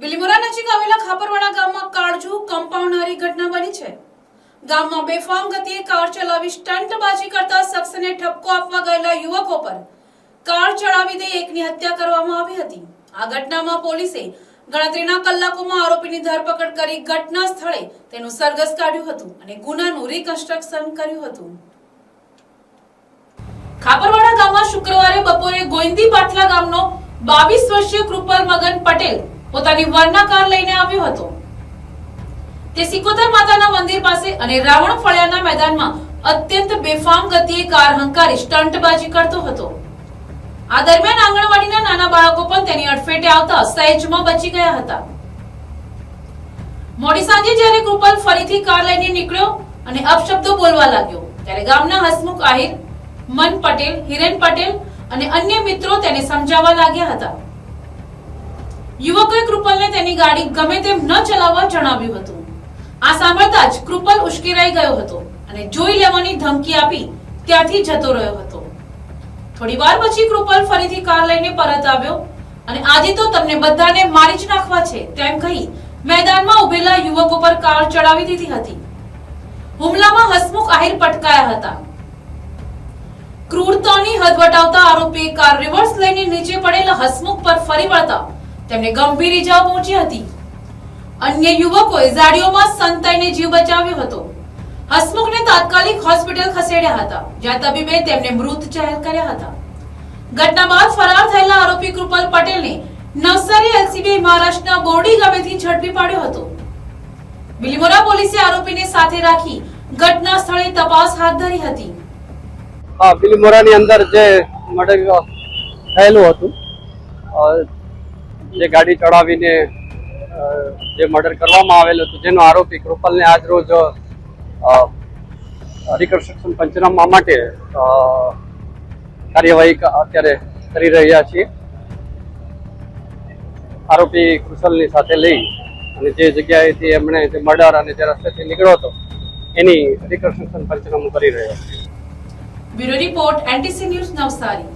બિલીમોરા નજીક આવેલા ખાપરવાડા ગામમાં કાળજુ કંપાવનારી ઘટના બની છે। ગામમાં બેફામ ગતિએ કાર ચલાવી સ્ટંટબાજી કરતા શખ્સને ઠપકો આપવા ગયેલા યુવકો પર કાર ચડાવી દઈ એકની હત્યા કરવામાં આવી હતી। આ ઘટનામાં પોલીસે ગણતરીના કલાકોમાં આરોપીની ધરપકડ કરી ઘટના સ્થળે તેનું સરઘસ કાઢ્યું હતું અને ગુનાનું રિકન્સ્ટ્રક્શન કર્યું હતું। ખાપરવાડા ગામમાં શુક્રવારે બપોરે ગોવિંદી પાટલા ગામનો 22 વર્ષીય કૃપાલ મગન પટેલ પોતાની વર્ના કાર લઈને આવ્યો હતો। તે સિકોતર માતાના મંદિર પાસે અને રાવણ ફળિયાના મેદાનમાં અત્યંત બેફામ ગતિએ કાર હંકારી સ્ટંટબાજી કરતો હતો। આ દરમિયાન આંગણવાડીના નાના બાળકો પણ તેની અડફેટે આવતા સહેજમાં બચી ગયા હતા। મોડી સાંજે જ્યારે કૃપાલ ફરીથી કાર લઈને નીકળ્યો અને અપશબ્દો બોલવા લાગ્યો ત્યારે ગામના હસમુખ આહિર, મન પટેલ, હિરેન પટેલ અને અન્ય મિત્રો તેને સમજાવવા લાગ્યા હતા। યુવકોએ કૃપાલને તેની ગાડી ગમે તેમ ન ચલાવવા જણાવ્યું હતું। આ સાંભળતા જ કૃપાલ ઉશ્કેરાઈ ગયો હતો અને જોઈ લેવાની ધમકી આપી ત્યાંથી જતો રહ્યો હતો। થોડી વાર પછી કૃપાલ ફરીથી કાર લઈને પરત આવ્યો અને આજે તો તમને બધાને મારી જ નાખવા છે તેમ કહી મેદાનમાં ઉભેલા યુવકો પર કાર ચડાવી દીધી હતી। હુમલામાં હસમુખ આહિર પટકાયા હતા। ક્રૂરતાની હદ વટાવતા આરોપીએ કાર રિવર્સ લઈને નીચે પડેલા હસમુખ પર ફરી વળતા તેમને ગંભીર ઈજાઓ પહોંચી હતી। અન્ય યુવકોએ ઝાડીઓમાં સંતાઈને જીવ બચાવ્યો હતો। હસમુખને તાત્કાલિક હોસ્પિટલ ખસેડ્યા હતા જ્યાં તબીબે તેમને મૃત જાહેર કર્યા હતા। ઘટના બાદ ફરાર થયેલા આરોપી કૃપાલ પટેલને નવસારી એલસીબી મહારાષ્ટ્રના બોરડી ગામેથી ઝડપી પાડ્યો હતો। બિલીમોરા પોલીસે આરોપીને સાથે રાખી ઘટના સ્થળે તપાસ હાથ ધરી હતી। બિલીમોરાની અંદર જે મર્ડર થયેલું હતું, જે ગાડી ચડાવીને જે મર્ડર કરવામાં આવેલું હતું, જેનો આરોપી કૃપાલને આજ રોજ રિકન્સ્ટ્રક્શન પંચનામા માટે કાર્યવાહી અત્યારે કરી રહ્યા છીએ। આરોપી કૃપાલની સાથે લઈ અને જે જગ્યાએથી એમણે જે મર્ડર અને જે રસ્તેથી નીકળ્યો હતો એની રિકન્સ્ટ્રક્શન પંચનામું કરી રહ્યા છીએ। Bureau report, NTC news, Navsari.